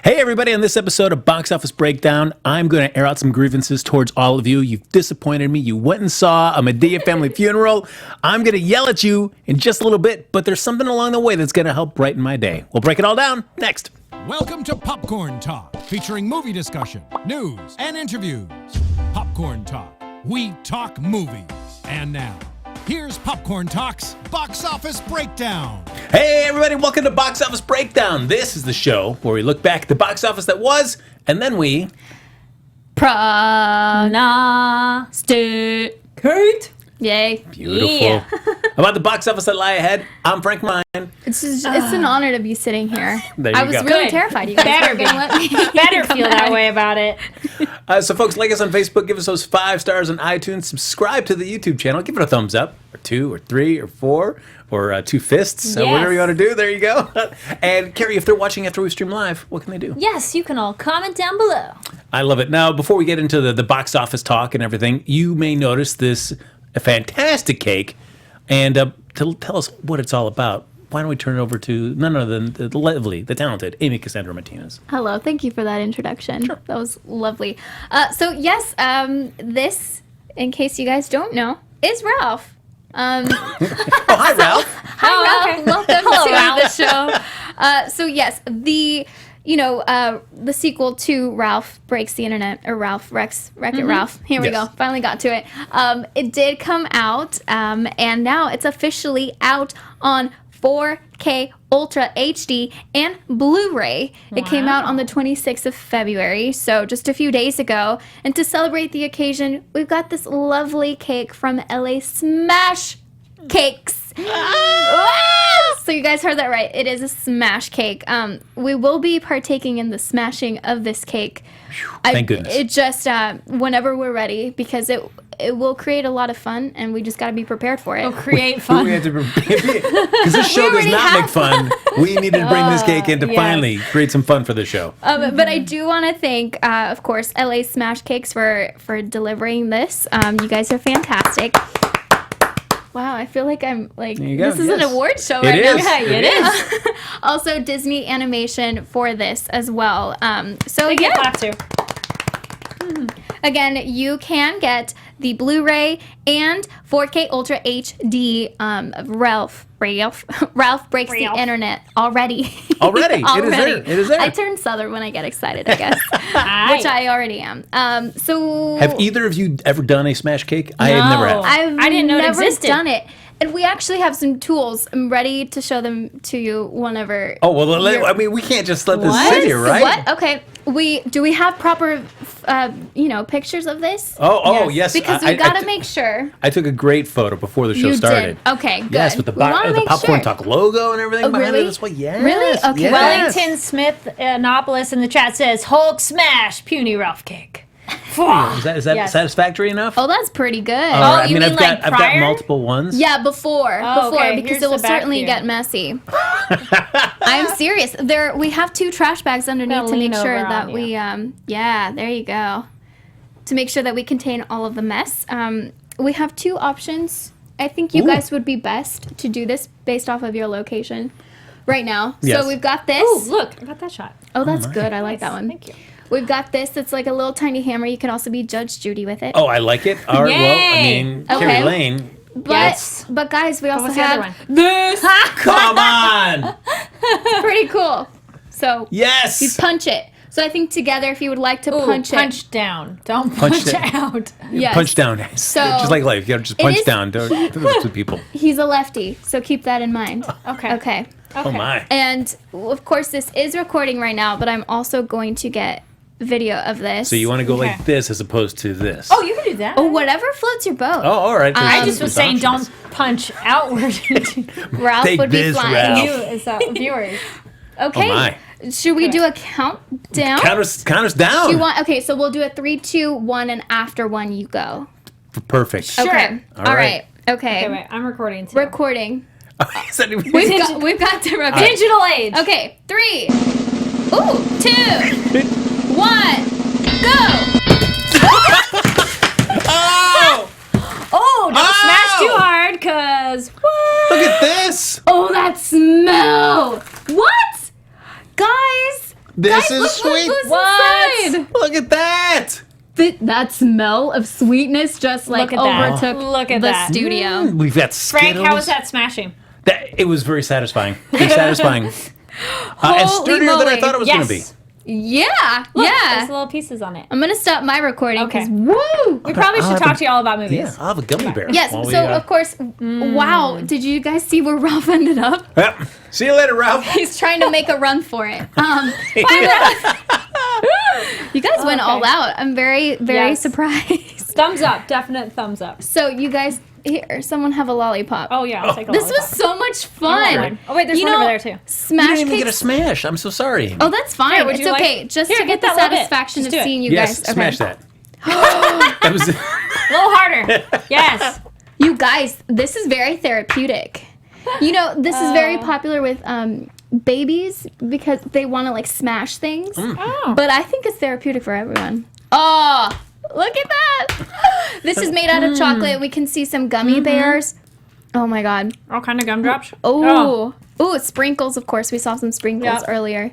Hey everybody, on this episode of Box Office Breakdown, I'm going to air out some grievances towards all of you. You've disappointed me. You went and saw a Medea family funeral. I'm going to yell at you in just a little bit, but there's something along the way that's going to help brighten my day. We'll break it all down next. Welcome to Popcorn Talk, featuring movie discussion, news, and interviews. Popcorn Talk, we talk movies. And now, here's Popcorn Talk's Box Office Breakdown. Hey everybody, welcome to Box Office Breakdown. This is the show where we look back at the box office that was, and then we... prognosticate. Yay. Beautiful. Yeah. About the box office that lie ahead, I'm Frank Mine. It's an honor to be sitting here. There you I was go. really Good. terrified. You guys Better were going to let me Better come feel back. that way about it. So folks, like us on Facebook, give us those 5 stars on iTunes, subscribe to the YouTube channel, give it a thumbs up, or 2, or 3, or 4, or 2 fists, Yes. whatever you want to do, there you go. And Kari, if they're watching after we stream live, what can they do? Yes, you can all comment down below. I love it. Now, before we get into the box office talk and everything, you may notice this fantastic cake, and to tell us what it's all about, why don't we turn it over to none other than the lovely, the talented Amy Cassandra Martinez. Hello, thank you for that introduction. Sure. That was lovely. So yes, this, in case you guys don't know, is Ralph. Oh, hi, Ralph. Hi, Ralph. okay. Welcome Hello, to Ralph. the show. So yes, the sequel to Ralph Breaks the Internet, or Ralph Wreck-It Ralph. Here we Yes. go. Finally got to it. It did come out, and now it's officially out on 4K Ultra HD and Blu-ray. It came out on the 26th of February, so just a few days ago. And to celebrate the occasion, we've got this lovely cake from LA Smash Cakes. So you guys heard that right. It is a smash cake. We will be partaking in the smashing of this cake. Thank goodness. It just whenever we're ready, because it will create a lot of fun, and we just got to be prepared for it. Oh, create fun. Because this show does already not have make fun. We needed to bring this cake in to yes. finally create some fun for the show. But I do want to thank, of course, LA Smash Cakes for delivering this. You guys are fantastic. Wow, I feel like I'm like, There you go, this is an yes. award show It right is. now. It is. Also, Disney Animation for this as well. So They get yeah, clapped too. again, you can get the Blu-ray and 4K Ultra HD Ralph Breaks Ralph. the Internet already. Already? It is there. It is there. I turn Southern when I get excited, I guess, Aye. which I already am. So Have either of you ever done a smash cake? I have never No. had. I've I didn't know it never existed. done it. And we actually have some tools. I'm ready to show them to you whenever. Oh, well, you're- I mean, we can't just let this What? sit here, right? What? Okay. Do we have proper, pictures of this? Oh, yes. Because we gotta make sure. I took a great photo before the show You started. did. Okay, good. Yes, with the We wanna make Popcorn sure. Talk logo and everything Oh, behind really? it as well. Yes. Really? Okay. Yes. Wellington Smith Annapolis in the chat says, Hulk smash, puny Ralph cake. Is that Yes. satisfactory enough? Oh, that's pretty good. All right. I you mean, mean I've got like I've got prior? multiple ones. Yeah, before, Oh, okay. because Here's it will the back certainly view. get messy. I'm serious. We have 2 trash bags underneath Gotta to make lean sure over that on we there you go. To make sure that we contain all of the mess. We have 2 options. I think you Ooh. guys would be best to do this based off of your location right now. Yes. So we've got this. Oh, look, I got that shot. Oh, that's good. I like that one. Thank you. We've got this. It's like a little tiny hammer. You can also be Judge Judy with it. Oh, I like it. All right. Well, I Yay. mean, Okay. Kari Lane. But Yes. but guys, we also what's the other have one? this. Come on. Pretty cool. So you Yes. punch it. So I think together, if you would like to Ooh, punch it, down. Don't Punch punch it. out. yes. Punch down. So- just like life, you gotta just It punch is- down. Don't do this to people. He's a lefty, so keep that in mind. Okay. Okay. Oh my. And of course, this is recording right now, but I'm also going to get video of this. So you want to go Okay. like this as opposed to this? Oh, you can do that. Oh, whatever floats your boat. Oh, all right. I There's- just was there's saying options. don't punch outward. Ralph Take would be this, flying. Ralph. You as viewers. Okay. Oh my. Should we do a countdown? Count us down. Do you want? Okay, so we'll do a 3, 2, 1, and after 1 you go. Perfect. Sure. Okay. All All right. right. Okay. Okay, wait, I'm recording too. Recording. Is that- We've got to record. Digital age. Okay, 3, 2, 1, go! Oh! Oh, don't smash Ow! too hard, cause what? Look at this! Oh, that smell! What? Guys, This is sweet. What? Inside. Look at that. That smell of sweetness just like Look at that. overtook Look at the that. studio. We've got Frank, Skittles. how was that smashing? It was very satisfying. Very satisfying. And Holy sturdier than I moly. thought it was going to be. Yes. Yeah, Look, yeah. there's little pieces on it. I'm gonna stop my recording Okay. because woo. We probably should talk to you all about movies. Yeah, I'll have a gummy bear. Yes. while we, So of course, wow. Did you guys see where Ralph ended up? Yep. See you later, Ralph. He's trying to make a run for it. You guys went all out. I'm very, very Yes. surprised. Thumbs up. Definite thumbs up. So you guys, here, someone have a lollipop. Oh, yeah. I'll take a This lollipop. was so much fun. Oh, wait, there's You one know, over there, too. You Smash didn't even get a cakes. smash. I'm so sorry. Oh, that's fine. Here, would It's you like- okay. Just Here, to get hit the that little bit. satisfaction Just of do it. seeing you Yes, guys. smash that. That was. A little harder. Yes. You guys, this is very therapeutic. You know, this is very popular with babies because they want to like smash things. Oh. But I think it's therapeutic for everyone. Oh, look at that. This is made out of chocolate. We can see some gummy bears. Oh my God. All kind of gumdrops. Oh. Ooh, sprinkles, of course. We saw some sprinkles Yep. earlier.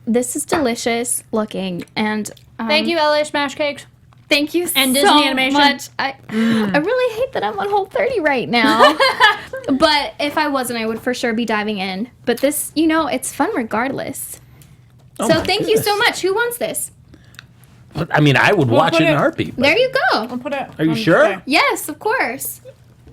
This is delicious looking. And Thank you, LA Smash Cakes. thank you And so Disney Animation. much. I really hate that I'm on Whole 30 right now. But if I wasn't, I would for sure be diving in. But this, you know, it's fun regardless. Oh So my thank you goodness. so much. Who wants this? I mean, I would watch put it in it- a heartbeat. but- There you go. I'll put it. Are you on sure? display. Yes, of course.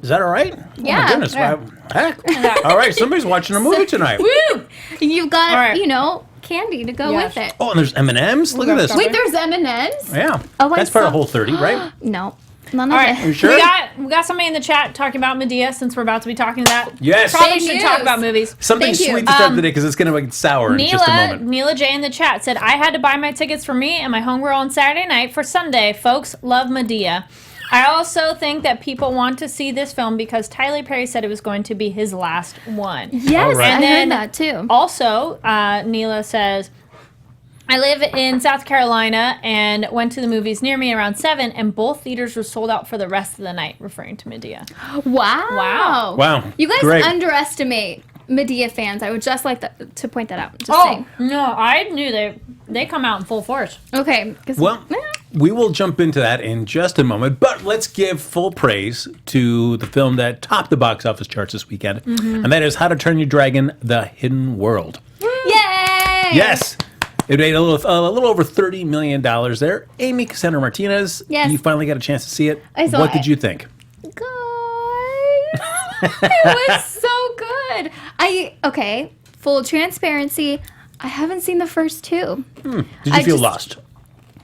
Is that all right? Oh Yeah. my goodness. Yeah. Heck. All right. Somebody's watching a movie tonight. Woo! You've got, All right. you know, candy to go Yes. with it. Oh, and there's M&Ms. Look at got this. some. Wait, there's M&Ms? Yeah. Oh, I That's part of saw- Whole 30, right? No. None All of right. it. You sure? We got somebody in the chat talking about Medea since we're about to be talking to that. Yes. Probably Big should talk news. about movies. Something Thank you. sweet to start the day because it's going to get sour in just a moment. Neela J in the chat said, I had to buy my tickets for me and my homegirl on Saturday night for Sunday. Folks love Medea. I also think that people want to see this film because Tyler Perry said it was going to be his last one. Yes, All right. I And then- heard that too. Also, Neela says, I live in South Carolina and went to the movies near me around 7, and both theaters were sold out for the rest of the night, referring to Medea. Wow. Wow. You guys Great. underestimate Medea fans. I would just like to point that out. Just Oh, saying. no, I knew they come out in full force. Okay. 'Cause- Well, we will jump into that in just a moment, but let's give full praise to the film that topped the box office charts this weekend, and that is How to Train Your Dragon: The Hidden World. Yay! Yes. It made a little over $30 million there. Amy Cassandra Martinez, Yes. you finally got a chance to see it. I saw What it. did you think? Guys, it was so good. Okay, full transparency. I haven't seen the first two. Did you I feel just- lost?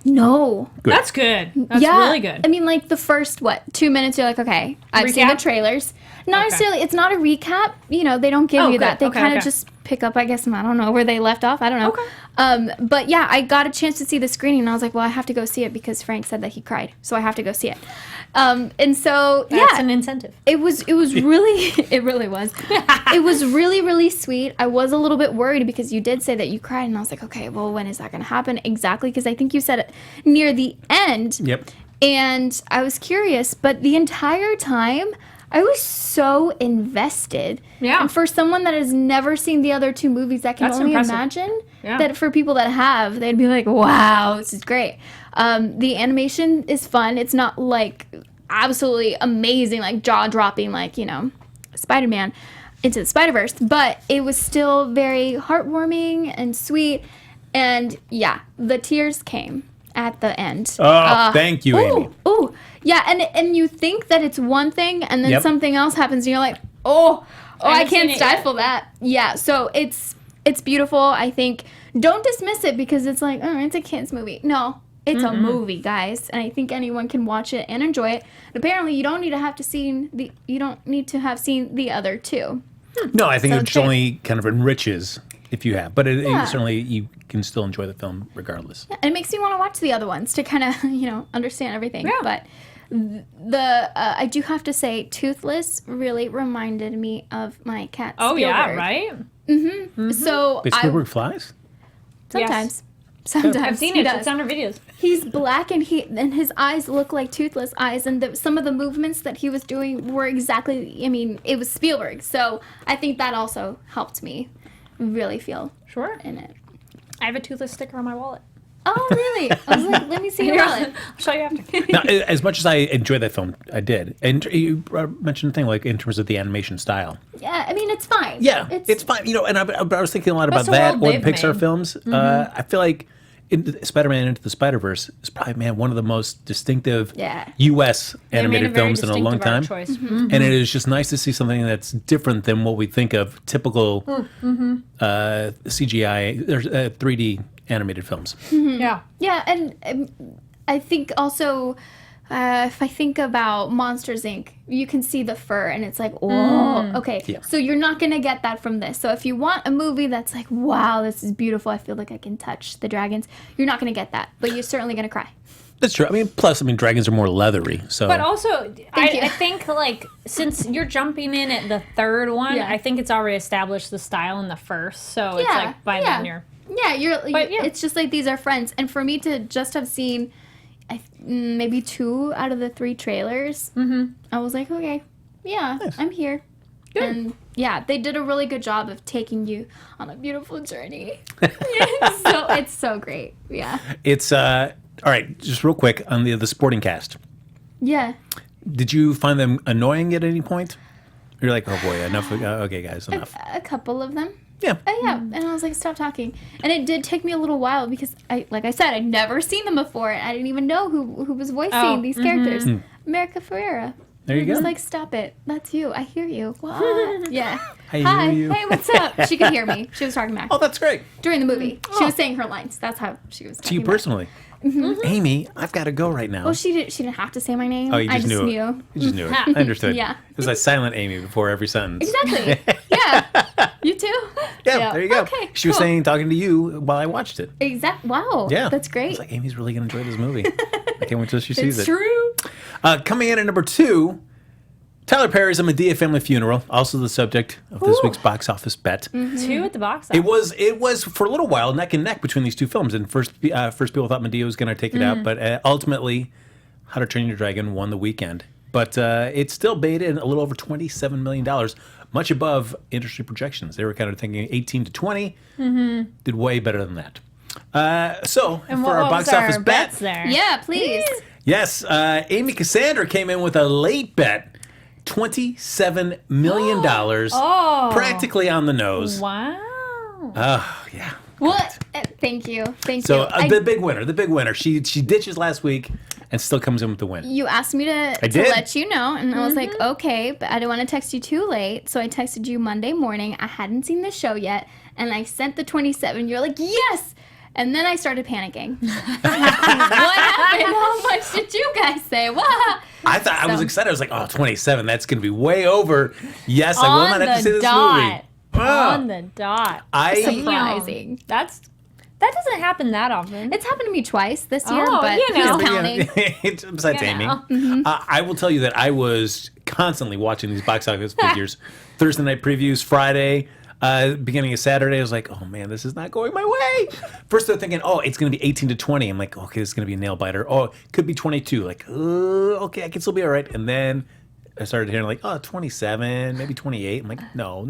No. Good. That's good. That's Yeah, really good. I mean, like the first 2 minutes, you're like, okay, I've seen the Recap? trailers. Not Okay. necessarily. It's not a recap. You know, they don't give Oh, you good. that. They Okay, kind of okay. just pick up. I guess I don't know where they left off. I don't know. Okay. But yeah, I got a chance to see the screening, and I was like, well, I have to go see it because Frank said that he cried, so I have to go see it. And so That's yeah, an incentive. it was really it really was. It was really sweet. I was a little bit worried because you did say that you cried, and I was like, okay, well, when is that going to happen exactly? Because I think you said it near the end. Yep. And I was curious, but the entire time I was so invested. Yeah. And for someone that has never seen the other two movies, I can That's only impressive. imagine Yeah. that for people that have, they'd be like, wow, this is great. The animation is fun. It's not like absolutely amazing, like jaw-dropping, like, you know, Spider-Man Into the Spider-Verse, but it was still very heartwarming and sweet. And yeah, the tears came at the end. Oh, thank you, Amy. Ooh, yeah, and you think that it's one thing, and then Yep. something else happens, and you're like, oh, I haven't can't seen it yet. stifle that. Yeah, so it's beautiful. I think don't dismiss it because it's like, oh, it's a kids movie. No, it's a movie, guys, and I think anyone can watch it and enjoy it. And apparently, you don't need to have seen the other two. No, I think So it just great. only kind of enriches if you have, but Yeah. it certainly you can still enjoy the film regardless. And it makes me want to watch the other ones to kind of, you know, understand everything. Yeah. But I do have to say, Toothless really reminded me of my cat. Oh, yeah, Spielberg. right? So Wait, Spielberg flies? sometimes I've seen he it. does. It's on her videos. He's black and his eyes look like toothless eyes, and some of the movements that he was doing were exactly. I mean, it was Spielberg, so I think that also helped me really feel Sure. in it. I have a toothless sticker on my wallet. Oh, really? I was like, let me see your wallet. I'll show you after. Now, as much as I enjoyed that film, I did. And you mentioned a thing like in terms of the animation style. Yeah, I mean, it's fine. Yeah, it's fine. You know, and I was thinking a lot about That's the that world or the they've Pixar made. films. I feel like Spider-Man Into the Spider-Verse is probably, one of the most distinctive U.S. They made a animated very films in a long distinctive art time. choice. And it is just nice to see something that's different than what we think of typical CGI, 3D animated films. Yeah. Yeah, and I think also, if I think about Monsters, Inc., you can see the fur, and it's like, whoa, okay. Yeah. So you're not going to get that from this. So if you want a movie that's like, wow, this is beautiful, I feel like I can touch the dragons, you're not going to get that. But you're certainly going to cry. That's true. I mean, plus, dragons are more leathery. So, But also, you. I think, like, since you're jumping in at the third one, Yeah. I think it's already established the style in the first. So it's Yeah, like, by yeah. then you're... Yeah, But, yeah. it's just like these are friends. And for me to just have seen maybe 2 out of the 3 trailers, I was like, okay, yeah, I'm here. Good. And yeah, they did a really good job of taking you on a beautiful journey. So it's so great. Yeah. it's, all right, just real quick on the supporting cast. Yeah. Did you find them annoying at any point? You're like, oh boy, enough. Okay, guys, enough. A couple of them. Yeah. Yeah, and I was like, stop talking. And it did take me a little while because, like I said, I'd never seen them before. And I didn't even know who was voicing these characters. America Ferrera. There you I was go. like, stop it. That's you. I hear you. What? Yeah. I Hi. hear you. Hey, what's up? She could hear me. She was talking back Oh, that's great. during the movie. She was saying her lines. That's how she was To talking you back. personally. Amy, I've got to go right now. Well, she didn't have to say my name. Oh, you I just just knew knew. it. You just knew it. I understood. Yeah. It was like silent Amy before every sentence. Exactly. Yeah. You too? Yeah, Yeah. there you go. Okay, She was cool. saying, talking to you while I watched it. Wow. Yeah. That's I great. was like, Amy's really going to enjoy this movie. I can't wait till she sees It's it. true. Coming in at number 2, Tyler Perry's A Medea Family Funeral, also the subject of this week's box office bet. 2 at the box office. It was for a little while neck and neck between these two films. And first people thought Medea was going to take it out, but ultimately, How to Train Your Dragon won the weekend. But it still made in a little over $27 million, much above industry projections. They were kind of thinking 18 to 20. Did way better than that. So And for what our was box office our bet, bets there? Yeah, please. yes, Amy Cassandra came in with a late bet. $27 million, practically on the nose. Wow. Oh, yeah. What? Thank you. Thank So you. the big winner. She ditches last week and still comes in with the win. You asked me to did. let you know, and I was like, okay, but I didn't want to text you too late, so I texted you Monday morning. I hadn't seen the show yet, and I sent the 27. You're like, yes! And then I started panicking. What happened? How much did you guys say? What? I thought I was excited. I was like, oh, 27. That's going to be way over. Yes, I will On not have to see the this dot. movie. Ah. On the dot. Surprising. That doesn't happen that often. It's happened to me twice this year, Oh, but you know. who's counting? Besides You Amy. know. I will tell you that I was constantly watching these box office figures. Thursday night previews, Friday, beginning of Saturday. I was like, oh man, this is not going my way. First they're thinking, oh, it's going to be 18 to 20. I'm like, okay, this is going to be a nail biter. Oh, it could be 22. Like, okay, I can still be all right. And then I started hearing like, oh, 27, maybe 28. I'm like, no.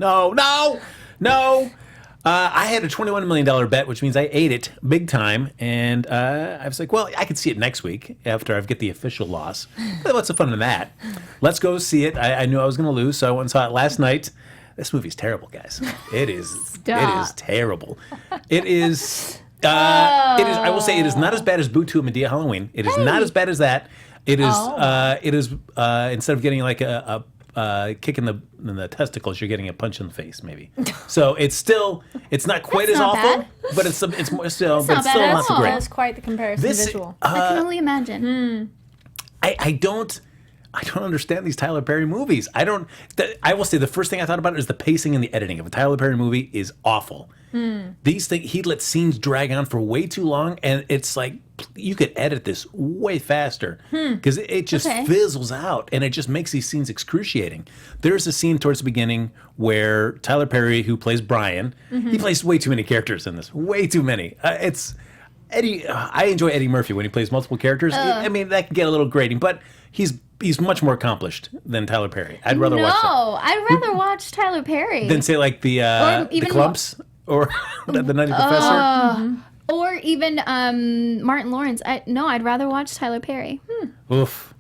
I had a $21 million bet, which means I ate it big time. And I was like, well, I could see it next week after I get the official loss. But what's the fun in that? Let's go see it. I knew I was going to lose, so I went and saw it last night. This movie's terrible, guys. It is. It is terrible. It is. I will say it is not as bad as Boo 2 and Medea Halloween. It is not as bad as that. It is. It is. Instead of getting like a kick in the testicles, you're getting a punch in the face, maybe. So it's still. It's not quite That's as not awful, bad. but it's more still. It's But not it's still bad at not so all. great. That's quite the comparison visual. I can only imagine. I don't understand these Tyler Perry movies. I will say the first thing I thought about is the pacing and the editing of a Tyler Perry movie is awful. These things, he lets scenes drag on for way too long, and it's like you could edit this way faster because it just fizzles out, and it just makes these scenes excruciating. There's a scene towards the beginning where Tyler Perry, who plays Brian, he plays way too many characters in this, way too many. It's Eddie. I enjoy Eddie Murphy when he plays multiple characters. I mean, that can get a little grating, but he's much more accomplished than Tyler Perry. I'd rather watch that No, I'd rather watch Tyler Perry. than say like the even Clumps or the Nutty Professor. Or even Martin Lawrence. I'd rather watch Tyler Perry. Oof.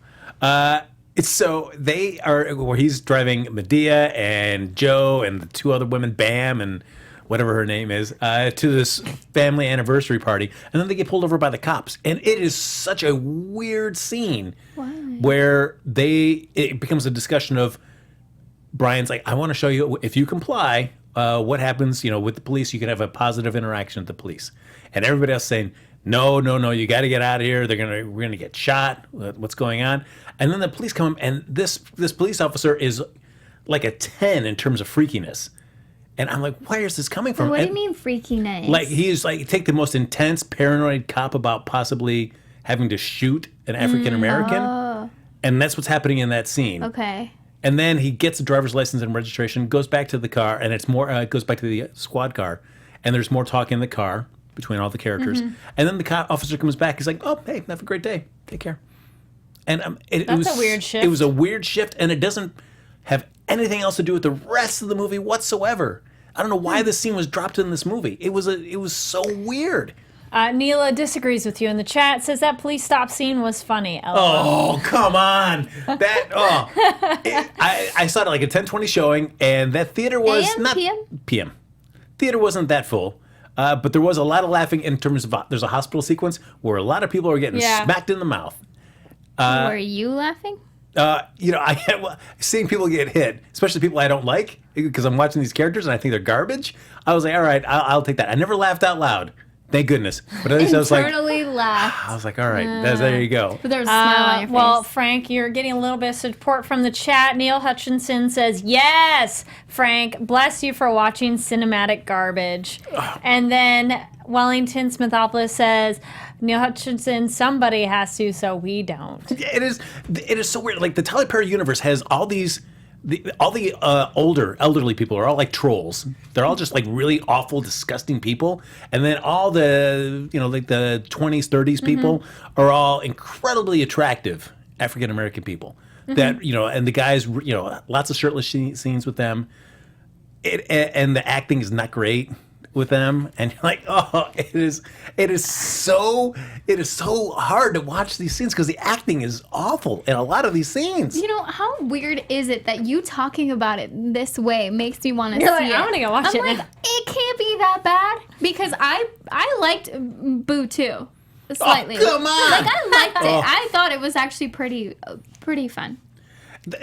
So they are where he's driving Medea and Joe and the two other women, Bam and whatever her name is, to this family anniversary party, and then they get pulled over by the cops. And it is such a weird scene where it becomes a discussion of Brian's like, I want to show you if you comply, what happens, with the police. You can have a positive interaction with the police, and everybody else saying, no, you got to get out of here. We're gonna get shot. What's going on? And then the police come, and this police officer is like a 10 in terms of freakiness. And I'm like, where is this coming from? What do you mean freakiness? Like he's like, take the most intense paranoid cop about possibly having to shoot an African American, and that's what's happening in that scene. Okay. And then he gets a driver's license and registration, goes back to the car, and it goes back to the squad car, and there's more talk in the car between all the characters. And then the cop officer comes back. He's like, oh, hey, have a great day. Take care. And it was a weird shift. It was a weird shift, and it doesn't have anything else to do with the rest of the movie whatsoever. I don't know why this scene was dropped in this movie. It was so weird. Neela disagrees with you in the chat. Says that police stop scene was funny. LOL. Oh, come on. I saw it like a 10:20 showing, and that theater was AM, not PM? PM. Theater wasn't that full. But there was a lot of laughing in terms of there's a hospital sequence where a lot of people are getting smacked in the mouth. Were you laughing? Seeing people get hit, especially people I don't like, because I'm watching these characters and I think they're garbage. I was like, all right, I'll take that. I never laughed out loud, thank goodness. But at least Internally laughed. I was like, all right, there you go. But there was a smile on your face. Well, Frank, you're getting a little bit of support from the chat. Neil Hutchinson says, yes, Frank, bless you for watching cinematic garbage. And then Wellington Smithopoulos says, Neil Hutchinson, somebody has to, so we don't. It is so weird. Like the Tyler Perry universe has all these, all the elderly people are all like trolls. They're all just like really awful, disgusting people. And then all the, like the 20s, 30s people are all incredibly attractive African American people. That, and the guys, lots of shirtless scenes with them. And the acting is not great with them, and you're like, oh, it is so hard to watch these scenes because the acting is awful in a lot of these scenes. How weird is it that you talking about it this way makes me want to see You're like, it? I want to go watch it. I'm like, it can't be that bad because I liked Boo too, slightly. Oh, come on! Like I liked it. I thought it was actually pretty fun.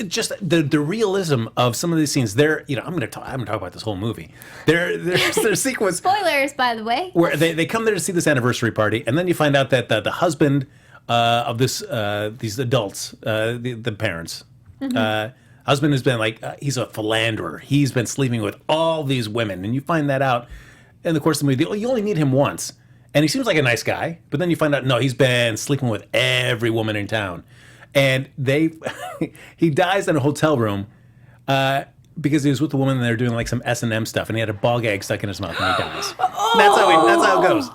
Just the realism of some of these scenes. I'm gonna talk about this whole movie. There's a sequence. Spoilers, by the way. Where they come there to see this anniversary party, and then you find out that the husband of these adults, the parents, husband has been like he's a philanderer. He's been sleeping with all these women, and you find that out in the course of the movie. You only meet him once, and he seems like a nice guy, but then you find out no, he's been sleeping with every woman in town. And he dies in a hotel room because he was with a woman and they were doing like some S&M stuff, and he had a ball gag stuck in his mouth and he dies. That's how it goes.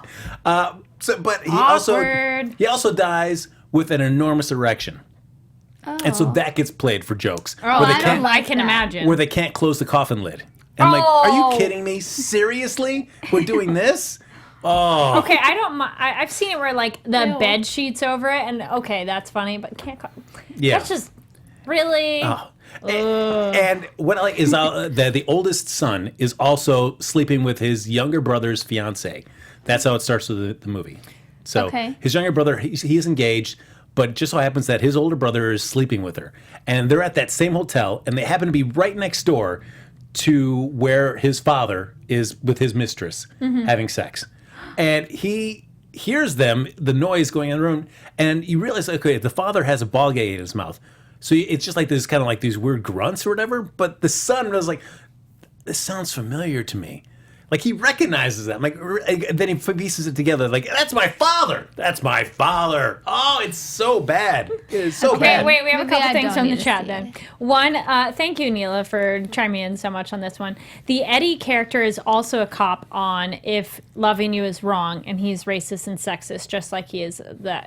But he also dies with an enormous erection, and so that gets played for jokes. I can imagine. Where they can't close the coffin lid. And I'm like, are you kidding me? Seriously, we're doing this? Oh. Okay, I don't mind. I've seen it where like the bed sheets over it, and okay, that's funny, but can't. That's just really. Oh. And what I like is the oldest son is also sleeping with his younger brother's fiance. That's how it starts with the movie. So his younger brother, he is engaged, but it just so happens that his older brother is sleeping with her, and they're at that same hotel, and they happen to be right next door to where his father is with his mistress having sex. And he hears the noise going on in the room, and you realize, okay, the father has a ball gag in his mouth. So it's just like this kind of like these weird grunts or whatever. But the son was like, this sounds familiar to me. Like he recognizes that. Like then he pieces it together. Like that's my father. That's my father. Oh, it's so bad. It is so bad. Wait. We have a couple things from the chat then. One, thank you, Neela, for chiming in so much on this one. The Eddie character is also a cop on If Loving You Is Wrong, and he's racist and sexist, just like he is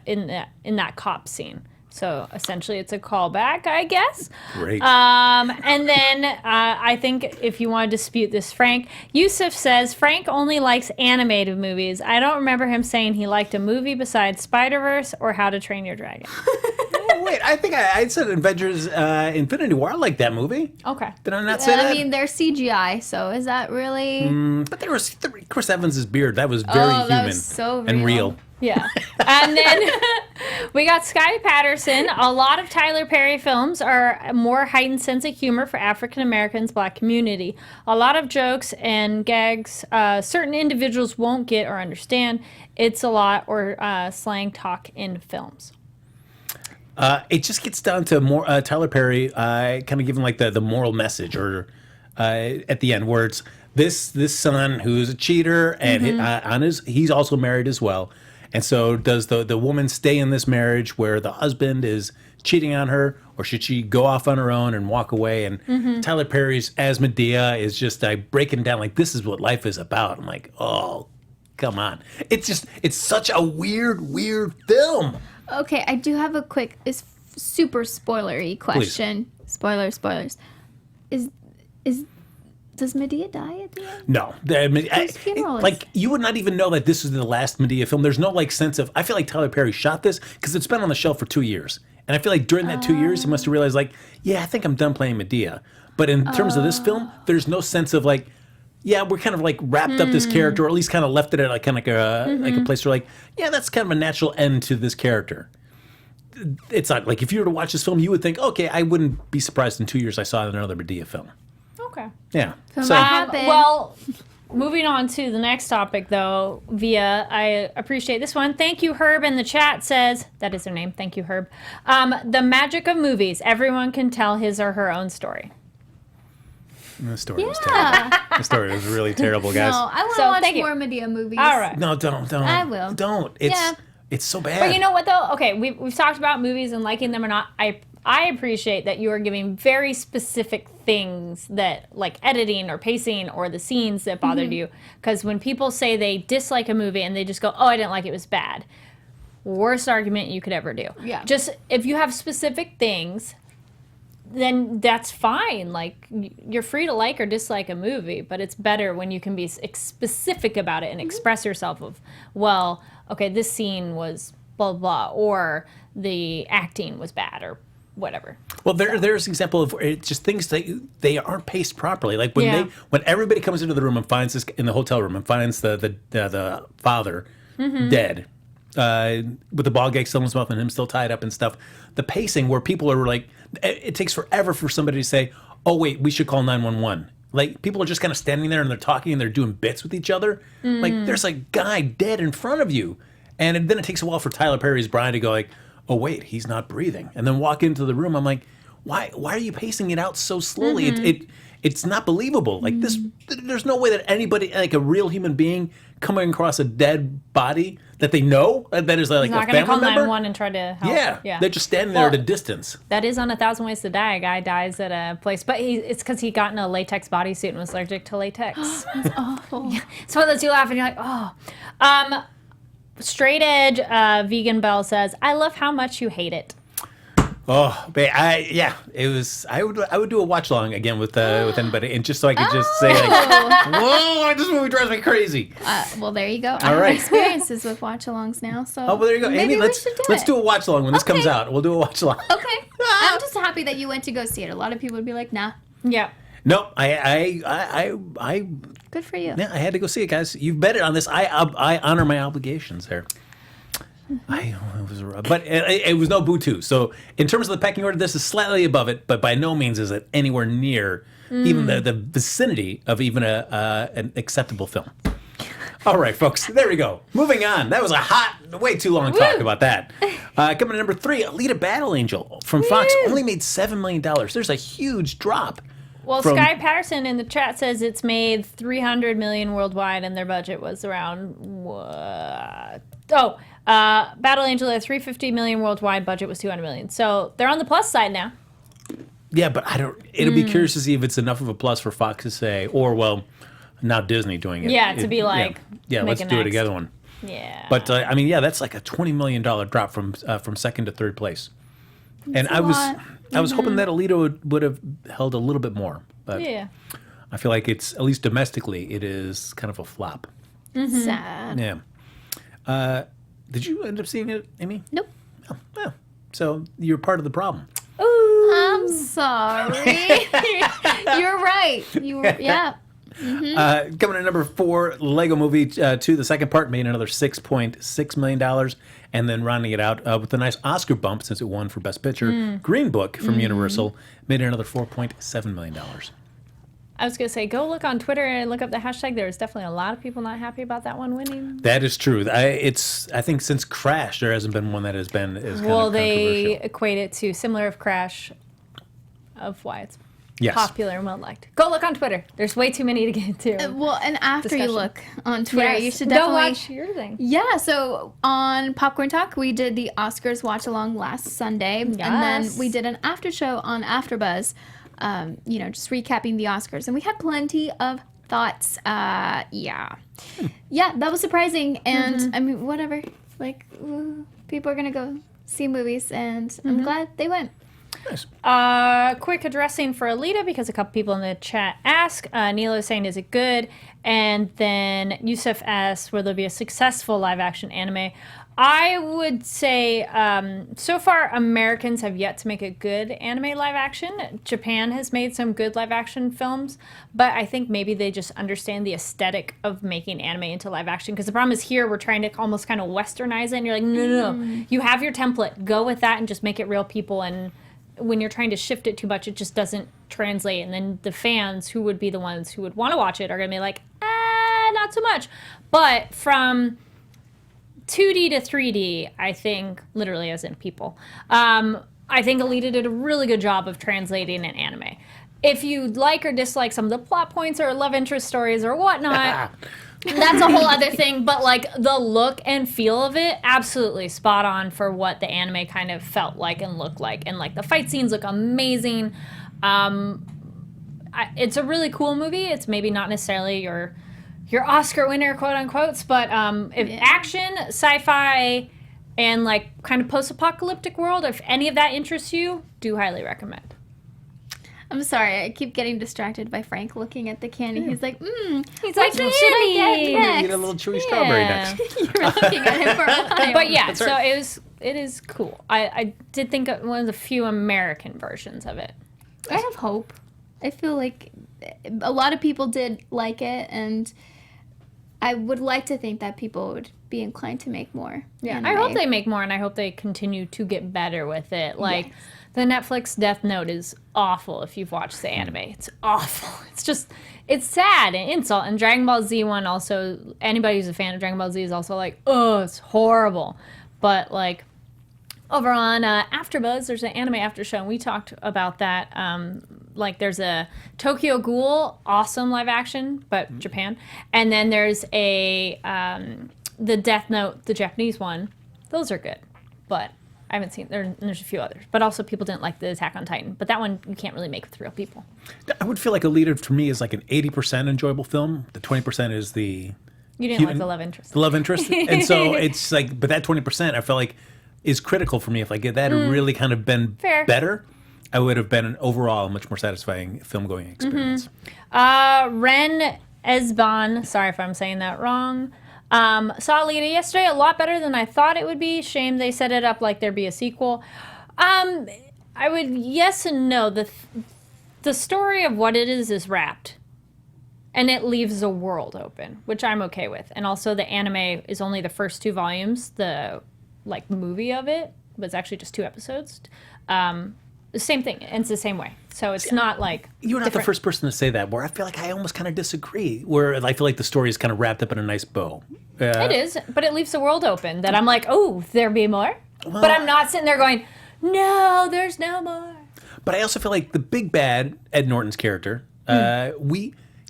in that cop scene. So essentially, it's a callback, I guess. Great. And then I think if you want to dispute this, Frank, Yusuf says Frank only likes animated movies. I don't remember him saying he liked a movie besides Spider-Verse or How to Train Your Dragon. Oh, wait, I think I said Avengers Infinity War. I like that movie. Okay. Did I not say that? I mean, they're CGI, so is that really? But there was Chris Evans' beard. That was very human that was so and real. Yeah. And then we got Sky Patterson. A lot of Tyler Perry films are a more heightened sense of humor for African Americans, Black community. A lot of jokes and gags certain individuals won't get or understand. It's a lot or slang talk in films. It just gets down to more Tyler Perry kind of giving like the moral message or at the end where it's this son who's a cheater and he's also married as well. And so does the woman stay in this marriage where the husband is cheating on her, or should she go off on her own and walk away? And Tyler Perry's as Medea is just breaking down like this is what life is about. I'm like, oh, come on. It's such a weird film. Okay, I do have a quick, it's super spoilery question. Spoilers. Does Medea die at the end? No, funeral is- like you would not even know that this is the last Medea film. There's no like sense of. I feel like Tyler Perry shot this because it's been on the shelf for 2 years, and I feel like during that 2 years he must have realized like, yeah, I think I'm done playing Medea. But in terms of this film, there's no sense of like, yeah, we're kind of like wrapped up this character, or at least kind of left it at like kind of like a place where like, yeah, that's kind of a natural end to this character. It's not like if you were to watch this film, you would think, okay, I wouldn't be surprised in 2 years I saw another Medea film. Okay. Yeah. So what happened? Well, moving on to the next topic, though, I appreciate this one. Thank you, Herb, in the chat says, that is their name, thank you, Herb. The magic of movies. Everyone can tell his or her own story. The story was terrible. The story was really terrible, guys. No, I want to So, watch thank you. more Medea movies. All right. No, don't. I will. Don't. It's so bad. But you know what, though? Okay, we've talked about movies and liking them or not. I appreciate that you are giving very specific things that, like editing or pacing or the scenes that bothered you. Because when people say they dislike a movie and they just go, oh, I didn't like it, it was bad. Worst argument you could ever do. Yeah. Just if you have specific things, then that's fine. Like, you're free to like or dislike a movie, but it's better when you can be specific about it and express yourself of, well, okay, this scene was blah, blah, or the acting was bad or whatever. Well, there's an example of it's just things that they aren't paced properly. Like when everybody comes into the room and finds this in the hotel room and finds the father dead, with the ball gag still in his mouth and him still tied up and stuff. The pacing where people are like, it takes forever for somebody to say, oh wait, we should call 911. Like people are just kind of standing there and they're talking and they're doing bits with each other. Like there's a guy dead in front of you, and then it takes a while for Tyler Perry's Brian to go like, oh wait, he's not breathing, and then walk into the room. I'm like, why are you pacing it out so slowly? It's not believable. Like this, there's no way that anybody, like a real human being, coming across a dead body that they know that is like He's not a going to family call member. 911 and try to help. Yeah, they're just standing there at a distance. That is on 1,000 Ways to Die. A guy dies at a place, but it's because he got in a latex bodysuit and was allergic to latex. That's awful. It's one of those you laugh and you're like, oh. Straight Edge Vegan Bell says, I love how much you hate it. Oh, but it was. I would do a watch along again with anybody, and just so I could just say like, whoa, this movie drives me crazy. Well, there you go. I All have right. experiences with watch-alongs now, so Oh, well, there you go, maybe Amy. we should Let's do a watch along when this comes Okay. out. We'll do a watch along. Okay. I'm just happy that you went to go see it. A lot of people would be like, nah. Yeah. No, I Good for you. yeah, I had to go see it, guys. You've bet it on this. I honor my obligations there. It was no Boo 2. So in terms of the pecking order, this is slightly above it, but by no means is it anywhere near even the vicinity of even an acceptable film. All right, folks, there we go. Moving on. That was way too long talk about that. Coming to number 3, Alita Battle Angel from Fox only made $7 million. There's a huge drop. Well, Sky Patterson in the chat says it's made $300 million worldwide, and their budget was around what? Oh, Battle Angel at $350 million worldwide, budget was $200 million. So they're on the plus side now. Yeah, but it'll be curious to see if it's enough of a plus for Fox to say, or well, now Disney doing it. Yeah, to be like, yeah, let's make a do it next. together one. Yeah. But I mean, yeah, that's like a $20 million drop from second to third place. And I was hoping that Alita would have held a little bit more, but Yeah. I feel like it's, at least domestically, it is kind of a flop. Sad. Yeah. Did you end up seeing it, Amy? Nope. Oh, yeah. So you're part of the problem. I'm sorry. You're right. Yeah. Coming in at number 4, Lego Movie 2, the second part, made another $6.6 million. And then rounding it out with a nice Oscar bump, since it won for Best Picture, Green Book from Universal made another $4.7 million. I was going to say, go look on Twitter and look up the hashtag. There's definitely a lot of people not happy about that one winning. That is true. I think since Crash, there hasn't been one that has been as kind of they controversial. equate it to similar of Crash, of why it's Yes. popular and well liked. Go look on Twitter. There's way too many to get into. Well, and after Discussion. you look on Twitter, Yes. you should Go definitely watch your thing. Yeah, so on Popcorn Talk, we did the Oscars watch along last Sunday, and then Yes. we did an after show on AfterBuzz. Just recapping the Oscars, and we had plenty of thoughts. Yeah, that was surprising, and I mean, whatever. Like, people are gonna go see movies, and I'm glad they went. Nice. Quick addressing for Alita, because a couple people in the chat ask. Nilo is saying, is it good? And then Yusuf asks, will there be a successful live action anime? I would say so far Americans have yet to make a good anime live action. Japan has made some good live action films, but I think maybe they just understand the aesthetic of making anime into live action. Because the problem is here we're trying to almost kind of westernize it, and you're like, no. You have your template. Go with that and just make it real people. And when you're trying to shift it too much, it just doesn't translate. And then the fans, who would be the ones who would want to watch it, are going to be like, not so much. But from 2D to 3D, I think, literally as in people, I think Alita did a really good job of translating an anime. If you like or dislike some of the plot points or love interest stories or whatnot, that's a whole other thing. But like the look and feel of it, absolutely spot on for what the anime kind of felt like and looked like. And like the fight scenes look amazing. It's a really cool movie. It's maybe not necessarily your Oscar winner, quote unquote, but if action, sci-fi, and like kind of post-apocalyptic world, if any of that interests you, do highly recommend. I'm sorry, I keep getting distracted by Frank looking at the candy. He's like, He's like, what should I get You next? get a little chewy strawberry Yeah. next. You were looking at him for a while. But yeah, That's so right. it is cool. I did think of one of the few American versions of it. I have hope. I feel like a lot of people did like it, and I would like to think that people would be inclined to make more. Yeah, anime. I hope they make more, and I hope they continue to get better with it. Like, the Netflix Death Note is awful if you've watched the anime. It's awful. It's just, it's sad and insult. And Dragon Ball Z one also, anybody who's a fan of Dragon Ball Z is also like, oh, it's horrible. But, like, over on AfterBuzz, there's an anime after show, and we talked about that. Like, there's a Tokyo Ghoul, awesome live action, but Japan. And then there's a the Death Note, the Japanese one. Those are good, but I haven't seen. There's a few others, but also people didn't like the Attack on Titan. But that one you can't really make with real people. I would feel like Alita, for me, is like an 80% enjoyable film. The 20% is the You didn't like the love interest. The love interest. And so it's like, but that 20% I feel like is critical for me. If like that had really kind of been Fair. better, I would have been an overall much more satisfying film going experience. Ren Esban, sorry if I'm saying that wrong, saw Alita yesterday. A lot better than I thought it would be. Shame they set it up like there'd be a sequel. I would yes and no. The story of what it is wrapped. And it leaves the world open, which I'm okay with. And also the anime is only the first 2 volumes. The like movie of it was actually just 2 episodes. The same thing, and it's the same way. So it's not like You're not the first person to say that, where I feel like I almost kind of disagree, where I feel like the story is kind of wrapped up in a nice bow. It is, but it leaves the world open. That I'm like, oh, there be more. But I'm not sitting there going, no, there's no more. But I also feel like the big bad, Ed Norton's character,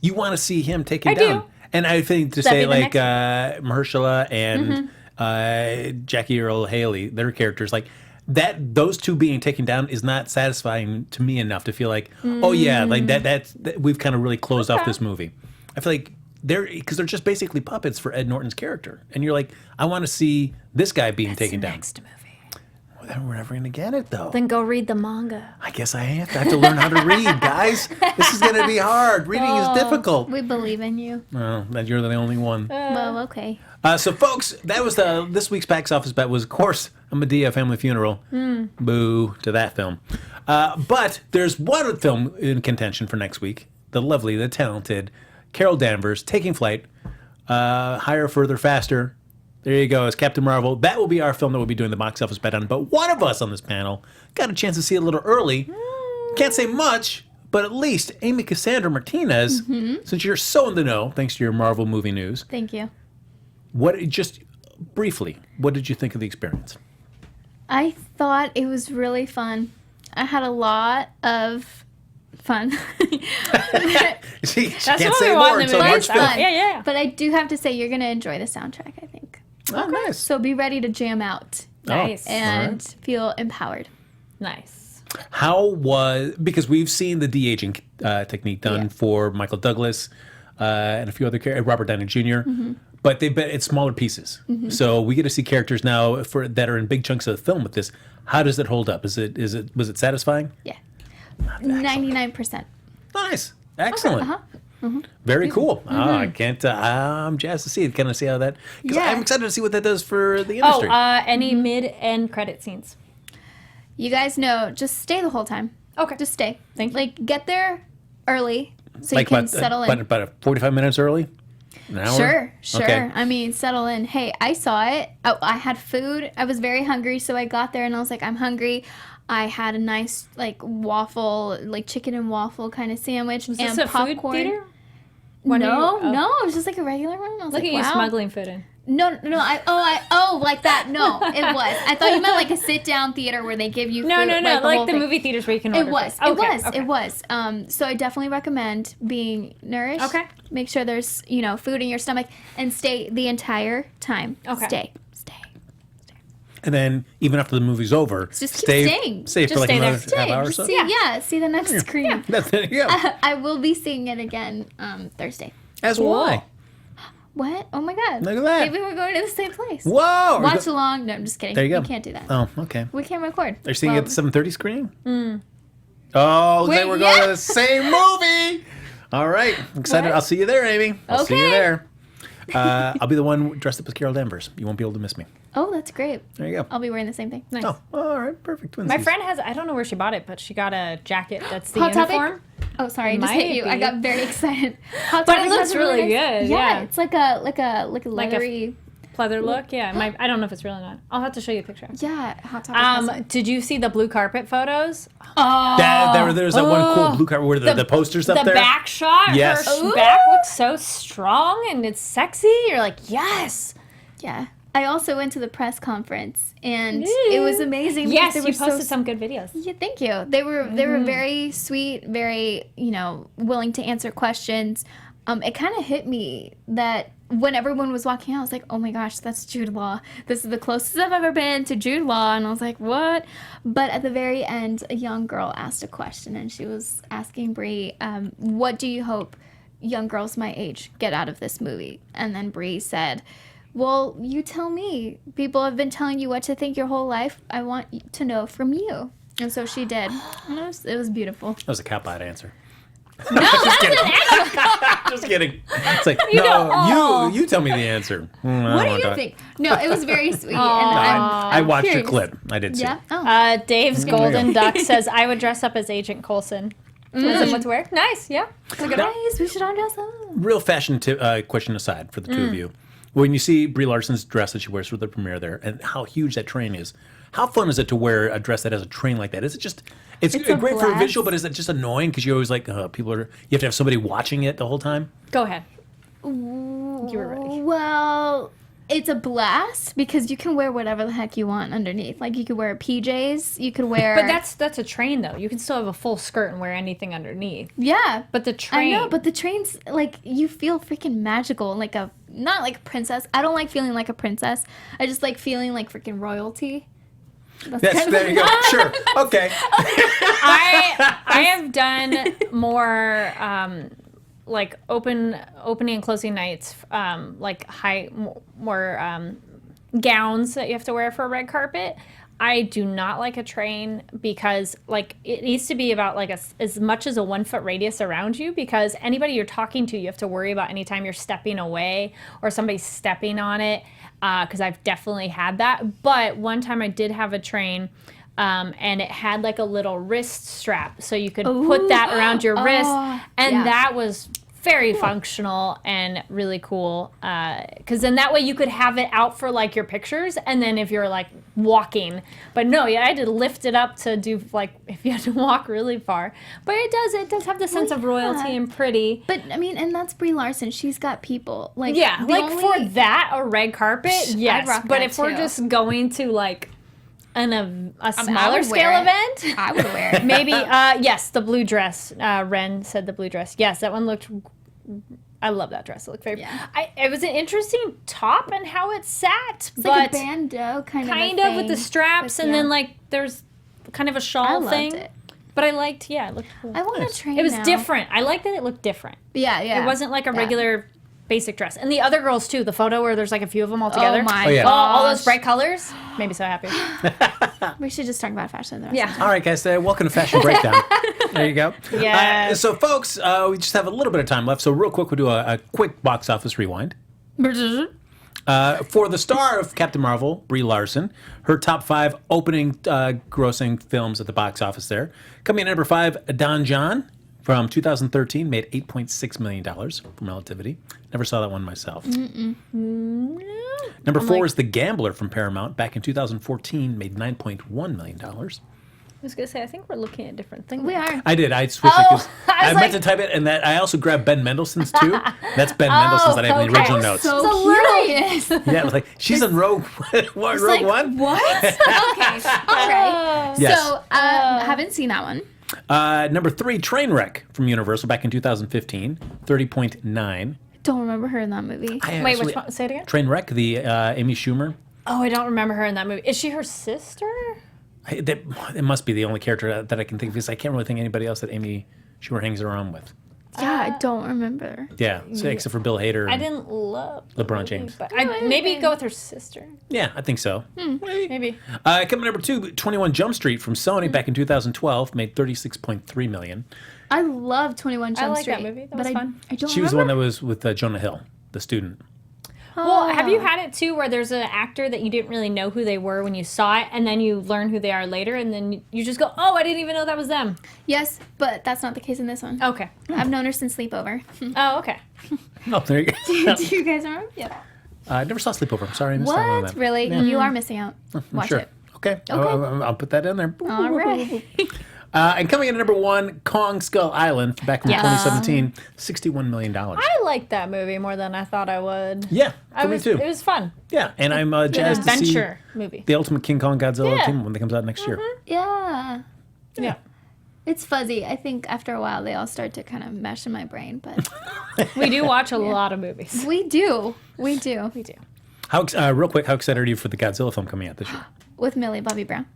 you want to see him taken I down. do. And I think to That'd say be the like Mahershala and Jackie Earle Haley, their characters, like that, those 2 being taken down is not satisfying to me enough to feel like, oh yeah, like that's we've kind of really closed off this movie. I feel like because they're just basically puppets for Ed Norton's character, and you're like, I want to see this guy being taken down. Next movie. We're never going to get it, though. Then go read the manga. I guess I have to learn how to read, guys. This is going to be hard. Reading is difficult. We believe in you. Well, that you're the only one. Well, okay. So, folks, that was this week's box office bet was, of course, a Medea family funeral. Boo to that film. But there's one film in contention for next week. The lovely, the talented Carol Danvers, Taking Flight. Higher, Further, Faster. There you go. It's Captain Marvel. That will be our film that we'll be doing the box office bet on. But one of us on this panel got a chance to see it a little early. Can't say much, but at least Amy Cassandra Martinez, since you're so in the know, thanks to your Marvel movie news. Thank you. Just briefly, what did you think of the experience? I thought it was really fun. I had a lot of fun. She That's can't what say we more want in the until movie. March 5th. Yeah. But I do have to say, you're going to enjoy the soundtrack, I think. Oh, nice. So be ready to jam out Nice. and feel empowered. Nice. Because we've seen the de-aging technique done for Michael Douglas and a few other characters, Robert Downey junior But they've been in smaller pieces. So we get to see characters now that are in big chunks of the film with this. How does it hold up? Was it satisfying? Yeah. 99%. Nice. Excellent. Very cool. I can't. I'm jazzed to see it. Kind of see how that. Because Yeah. I'm excited to see what that does for the industry. Any mid-end credit scenes? You guys know, just stay the whole time. Okay. Just stay. Thank you. Like, get there early so like you can settle in. about 45 minutes early. An hour. Sure. Okay. I mean, settle in. Hey, I saw it. I had food. I was very hungry, so I got there and I was like, I'm hungry. I had a nice waffle, chicken and waffle kind of sandwich Was and this a popcorn. food theater? No, it was just like a regular one. I was Look like, at you wow. smuggling food in. No, like that. No, it was. I thought you meant like a sit-down theater where they give you food. No, whole like the thing. movie theaters where you can It order was. food. It was. So I definitely recommend being nourished. Okay. Make sure there's, food in your stomach and stay the entire time. Okay. Stay. And then even after the movie's over, Just keep staying. Stay Just for like stay there. another half hour or so. See the next screen. There you go. I will be seeing it again Thursday. As why? What? Oh my God. Look at that. Maybe we're going to the same place. Whoa! Watch along. No, I'm just kidding. There you go. We can't do that. Oh, okay. We can't record. They're seeing it at the 7:30 screening? Oh, Wait, then we're going to the same movie. All right. I'm excited. What? I'll see you there, Amy. I'll see you Okay. there. I'll be the one dressed up as Carol Danvers. You won't be able to miss me. Oh, that's great. There you go. I'll be wearing the same thing. Nice. Oh, all right. Perfect. My Twinsies. friend has, I don't know where she bought it, but she got a jacket that's the Hot Topic? uniform. Oh, sorry, I just Might hit you. I be. got very excited. Hot But it Topic looks has a really nice- good, yeah. It's like a leathery. Pleather look. Yeah. I don't know if it's really not. I'll have to show you a picture. Yeah, Hot Topic. has it. Did you see the blue carpet photos? There's that one cool blue card where the posters up The there. back shot. Yes. Her back looks so strong and it's sexy. You're like, yes. Yeah. I also went to the press conference and it was amazing. because Yes, they you were so posted some good videos. Yeah, thank you. They were very sweet, very willing to answer questions. It kind of hit me that when everyone was walking out, I was like, oh my gosh, that's Jude Law. This is the closest I've ever been to Jude Law. And I was like, what? But at the very end, a young girl asked a question and she was asking Brie, what do you hope young girls my age get out of this movie? And then Brie said, well, you tell me. People have been telling you what to think your whole life. I want to know from you. And so she did. And it was beautiful. That was a cowbite answer. No, Just kidding. Just kidding. It's like, you tell me the answer. What do you think? No, it was very sweet. And I I watched your curious. clip. I did see Yeah. it. Oh. Dave's Golden Duck says, I would dress up as Agent Coulson. Is it what to wear? Nice, yeah. It's a good one. Nice. We should all dress up. Real fashion question aside for the two of you. When you see Brie Larson's dress that she wears for the premiere there and how huge that train is, how fun is it to wear a dress that has a train like that? Is it just, it's a great for a blast. visual, but is it just annoying because you're always like, you have to have somebody watching it the whole time? Go ahead. You were ready. Well, it's a blast because you can wear whatever the heck you want underneath. Like you could wear PJs. You could wear. But that's a train, though. You can still have a full skirt and wear anything underneath. yeah. But the train. I know, but the train's like you feel freaking magical, like a not like a princess. I don't like feeling like a princess. I just like feeling like freaking royalty. Yes, there you go. Sure. Okay. I have done more like opening and closing nights, like more gowns that you have to wear for a red carpet. I do not like a train because like it needs to be about like as much as a 1 foot radius around you, because anybody you're talking to, you have to worry about anytime you're stepping away or somebody's stepping on it. Because I've definitely had that. But one time I did have a train, and it had like a little wrist strap, so you could put that around your wrist, and that was very functional and really cool. Because then that way you could have it out for like your pictures, and then if you're like walking. But no, I had to lift it up to do like if you had to walk really far. But it does have the sense of royalty and pretty. But I mean, and that's Brie Larson. She's got people like for that a red carpet, yes. rock But that if we're too. just going to like a I smaller would scale wear event, it. I would wear it. maybe yes, the blue dress. Ren said the blue dress. Yes, that one looked. I love that dress. It looked very. Yeah. It was an interesting top and how it sat, It's but like a bandeau kind of with the thing. straps, But and then like there's kind of a I shawl loved thing. it. But I liked, it looked cool. I want to train. It was now. different. I liked that it looked different. Yeah. It wasn't like a regular basic dress. And the other girls too. The photo where there's like a few of them all together. Oh my Oh, yeah. Oh, all those gosh. bright colors made me so happy. We should just talk about fashion. The rest Yeah. All right, guys, welcome to Fashion Breakdown. There you go. Yes. So, folks, we just have a little bit of time left. So, real quick, we'll do a quick box office rewind. For the star of Captain Marvel, Brie Larson, her top 5 opening grossing films at the box office there. Coming in at number 5, Don John from 2013 made $8.6 million from Relativity. Never saw that one myself. Number 4 is The Gambler from Paramount. Back in 2014, made $9.1 million. I was gonna say, I think we're looking at different things. We are. I did. I switched it because I I was meant like- to type it, and that I also grabbed Ben Mendelsohn's too. That's Ben Mendelsohn's that I have in the okay. original notes. So curious. Yeah, it was like she's in Rogue what, Rogue One. What? Okay. All right. Yes. So haven't seen that one. Number 3, Trainwreck from Universal back in 2015, 30.9. Don't remember her in that movie. Wait, which one? Say it again. Trainwreck, the Amy Schumer. Oh, I don't remember her in that movie. Is she her sister? It must be the only character that I can think of because I can't really think of anybody else that Amy Schumer hangs around with. Yeah, I don't remember. Yeah, so except for Bill Hader. I And, didn't love LeBron movie, James. but maybe go with her sister. yeah, I think so. Maybe. Coming number 2, 21 Jump Street from Sony back in 2012 made $36.3 million. I love 21 Jump like Street. that movie. That but was fun. I don't She was the one remember. that was with Jonah Hill, the student. Well, have you had it too where there's an actor that you didn't really know who they were when you saw it, and then you learn who they are later, and then you just go, oh, I didn't even know that was them. Yes, but that's not the case in this one. Okay. I've known her since Sleepover. Oh, okay. Oh, there you go. Do you guys remember? Yeah. I never saw Sleepover. I'm sorry I missed out on What? that. Really? You are missing out. Watch Sure. it. Okay. I'll put that in there. All right. And coming in at number 1, Kong Skull Island back in 2017, $61 million. I liked that movie more than I thought I would. Yeah, for me too. It was fun. Yeah, and I'm An jazzed to see adventure movie. the Ultimate King Kong Godzilla Yeah. team when it comes out next year. Yeah. Yeah. It's fuzzy. I think after a while they all start to kind of mesh in my brain, but We do watch a lot of movies. we do. We do. We do. Real quick, how excited are you for the Godzilla film coming out this year? With Millie Bobby Brown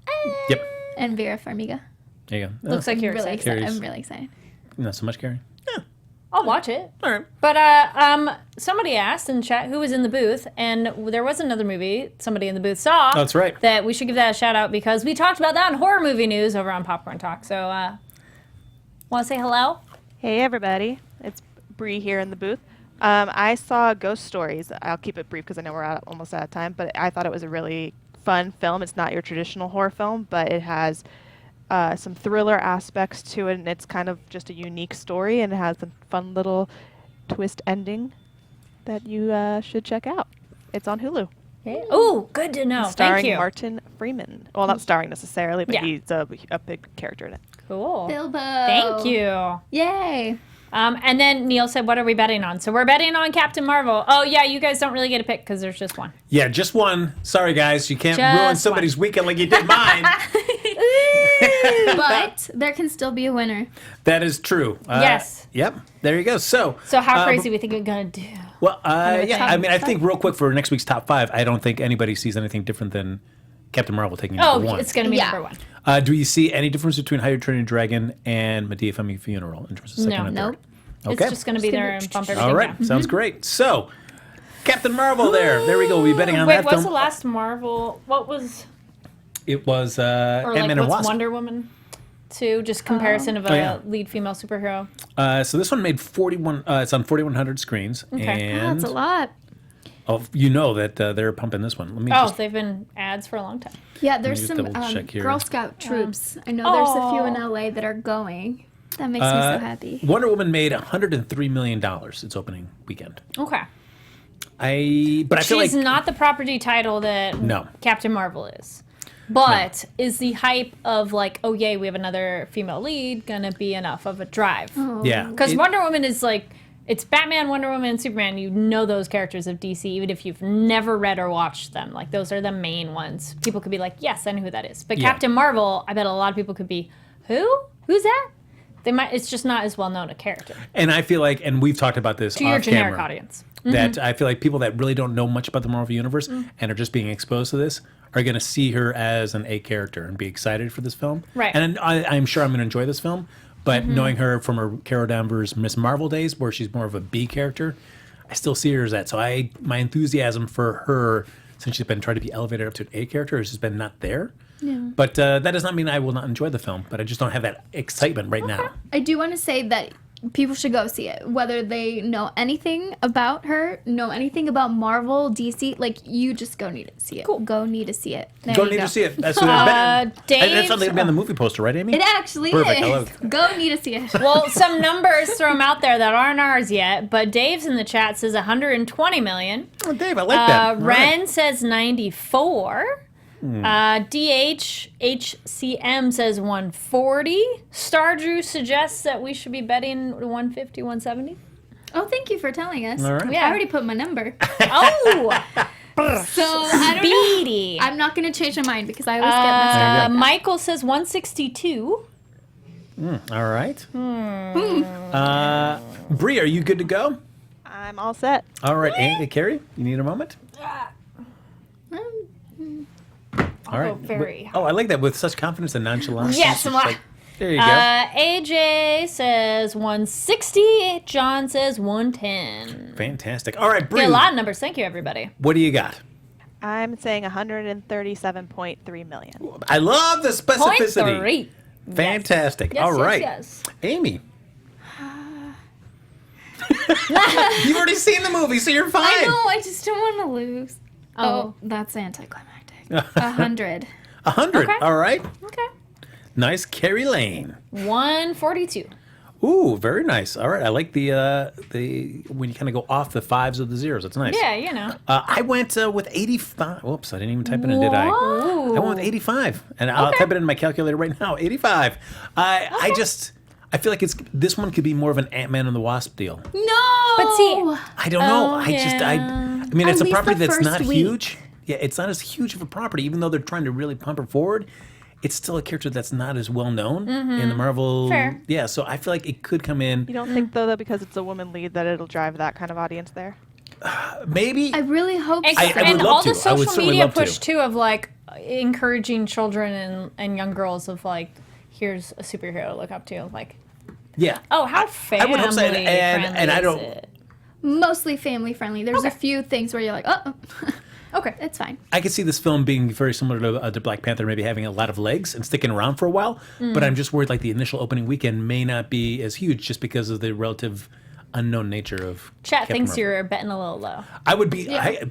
Yep. and Vera Farmiga. There you go. Looks like you're Really excited. excited. Curious. I'm really excited. Not so much, Kari. I'll watch it. All right. But somebody asked in chat who was in the booth, and there was another movie somebody in the booth saw. Oh, that's right. That we should give that a shout out because we talked about that in horror movie news over on Popcorn Talk. So, want to say hello? Hey everybody, it's Bree here in the booth. I saw Ghost Stories. I'll keep it brief because I know we're almost out of time, but I thought it was a really fun film. It's not your traditional horror film, but it has some thriller aspects to it, and it's kind of just a unique story, and it has a fun little twist ending that you should check out. It's on Hulu. Oh, good to know. Starring Thank you. Martin Freeman. Well, not starring necessarily, but Yeah. he's a big character in it. Cool. Bilbo. Thank you. Yay. And then Neil said, what are we betting on? So we're betting on Captain Marvel. Oh, yeah, you guys don't really get a pick because there's just one. Yeah, just one. Sorry, guys. You can't Just ruin somebody's weekend like you did mine. But there can still be a winner. That is true. Yes. Yep. There you go. So How crazy we think we're going to do? Well, yeah. top I mean, I five? think real quick for next week's top 5, I don't think anybody sees anything different than Captain Marvel taking number 1. It's going to be Yeah. number 1. Do you see any difference between How You Train Your Dragon and Medea Family Funeral in terms of second No. and Nope. third? Okay. It's just going to be there and bump everything All right. down. Sounds great. So, Captain Marvel there. There we go. We'll be betting on Wait, that what's film. the last Marvel? What was... It was Or Ant-Man like and what's Wasp. Wonder Woman 2? Just comparison of a yeah. lead female superhero. So this one made 41. It's on 4,100 screens, Okay. and That's a lot. you know that they're pumping this one. Let me Oh, just. they've been ads for a long time. Yeah, there's just some double check here. Girl Scout troops. I know there's a few in Oh. LA that are going. That makes me so happy. Wonder Woman made $103 million its opening weekend. Okay. But I feel She's like not the property title that No. Captain Marvel is. But is the hype of like, oh yay, we have another female lead gonna be enough of a drive? yeah, Because it- Wonder Woman is like, it's Batman, Wonder Woman, and Superman. You know those characters of DC, even if you've never read or watched them. Like, those are the main ones. People could be like, yes, I know who that is. But Yeah. Captain Marvel, I bet a lot of people could be, who? Who's that? They might. It's just not as well known a character and I feel like, and we've talked about this to your off generic camera, audience. that I feel like people that really don't know much about the Marvel Universe and are just being exposed to this are going to see her as an A character and be excited for this film. Right. And I'm sure I'm going to enjoy this film, but knowing her from her Carol Danvers Miss Marvel days, where she's more of a B character, I still see her as that. So my enthusiasm for her, since she's been trying to be elevated up to an A character, has just been not there. Yeah. But that does not mean I will not enjoy the film, but I just don't have that excitement right now. I do want to say that people should go see it, whether they know anything about her, know anything about Marvel, DC. Like, you just go need to see it. Cool. Go need to see it. There Go you need go. to see it. That's what it's been. Dave- That's something to be on the movie poster, right, Amy? It actually Perfect, I is. love it. Go need to see it. Well, some numbers throw them out there that aren't ours yet, but Dave's in the chat says 120 million. Oh, Dave, I like that. All Ren right. says 94. DHHCM says 140. Stardrew suggests that we should be betting 150, 170. Oh, thank you for telling us. All right. Yeah. I already put my number. Oh, So I don't know. speedy. I'm not going to change my mind because I always get messed up. like that. Michael says 162. All right. Bree, are you good to go? I'm all set. All right. Hey, Carrie, you need a moment? All right. go very Oh, I like that with such confidence and nonchalance. Yes, It's just like, there you go. AJ says 160. John says 110. Fantastic. All right, Bree, Get a lot of numbers. Thank you, everybody. what do you got? I'm saying 137.3 million. I love the specificity. 0.3. Fantastic. Yes, All yes, right. yes. Amy. You've already seen the movie, so you're fine. I know, I just don't want to lose. Oh. Oh, that's anticlimactic. 100. 100. Okay. All right. Okay. Nice. Kari Lane. 142. Ooh, very nice. All right. I like the when you kind of go off the fives or the zeros. That's nice. Yeah, you know. I went with 85. Whoops, I didn't even type it in, did I? I went with 85, and I'll type it in my calculator right now. 85. I feel like this one could be more of an Ant-Man and the Wasp deal. No! But see, I don't know. Oh, I yeah. mean, it's At a least property the that's first not week. huge. Yeah, it's not as huge of a property, even though they're trying to really pump her forward. It's still a character that's not as well known in the Marvel. Fair. Yeah, so I feel like it could come in. You don't think, though, that because it's a woman lead, that it'll drive that kind of audience there? Maybe. I really hope And, so. I would and love all to. the I would social certainly media love to. push too of like encouraging children and young girls of like, here's a superhero to look up to. Like, Yeah. oh, how I family would hope so, and I is don't. it? Mostly family friendly. There's a few things where you're like, oh, Okay. it's fine. I could see this film being very similar to Black Panther, maybe having a lot of legs and sticking around for a while. But I'm just worried like the initial opening weekend may not be as huge just because of the relative unknown nature of Chat Captain thinks Marvel. you're betting a little low. I would be.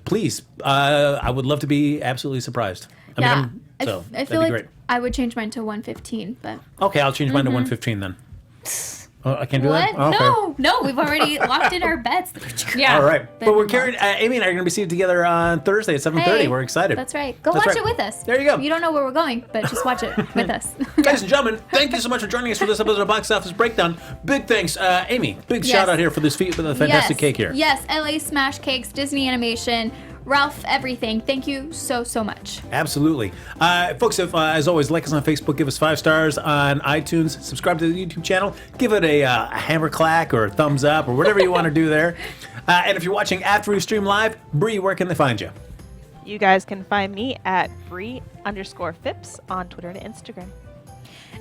Please. I would love to be absolutely surprised. I Yeah. mean, so I that'd feel be like great. I would change mine to 115, but Okay, I'll change mine to 115 then. Oh, I can't do what? that. Oh, okay. No, we've already locked in our bets. Yeah. All right, but Then we're what? carrying. Amy and I are going to be seated together on Thursday at 7:30. Hey, We're excited. That's right. Go That's watch right. it with us. There you go. You don't know where we're going, but just watch it with us. Ladies and gentlemen, thank you so much for joining us for this episode of Box Office Breakdown. Big thanks, Amy. Big Yes. shout out here for this for the fantastic Yes. cake here. Yes, LA Smash Cakes, Disney Animation, Ralph, everything. Thank you so, so much. Absolutely. Folks, if, as always, like us on Facebook, give us 5 stars on iTunes, subscribe to the YouTube channel, give it a hammer clack or a thumbs up or whatever you want to do there. And if you're watching after we stream live, Bree, where can they find you? You guys can find me at Bree_Phipps on Twitter and Instagram.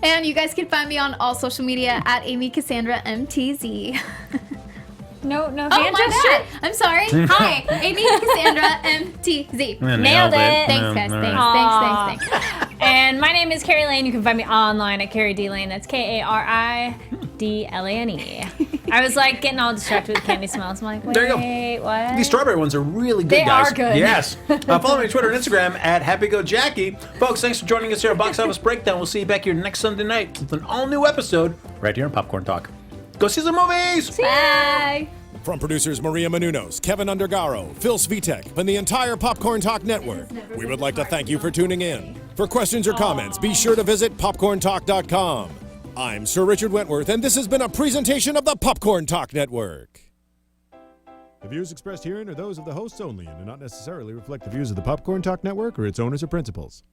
And you guys can find me on all social media at Amy Cassandra MTZ. No Oh, hand my gesture. bad. I'm sorry. Hi, Amy Cassandra MTZ. Nailed it. Thanks, guys. All right. Thanks. And my name is Kari Lane. You can find me online at Kari D Lane. That's KARIDLANE. I was like getting all distracted with candy smells. I'm like, wait, There you go. what? These strawberry ones are really good, They guys. are good. Yes. Follow me on Twitter and Instagram at HappyGoJackie. Folks, thanks for joining us here at Box Office Breakdown. We'll see you back here next Sunday night with an all-new episode right here on Popcorn Talk. Go see some movies! Bye. From producers Maria Menounos, Kevin Undergaro, Phil Svitek, and the entire Popcorn Talk Network, we would like to thank you for tuning in. For questions or comments, be sure to visit popcorntalk.com. I'm Sir Richard Wentworth, and this has been a presentation of the Popcorn Talk Network. The views expressed herein are those of the hosts only and do not necessarily reflect the views of the Popcorn Talk Network or its owners or principals.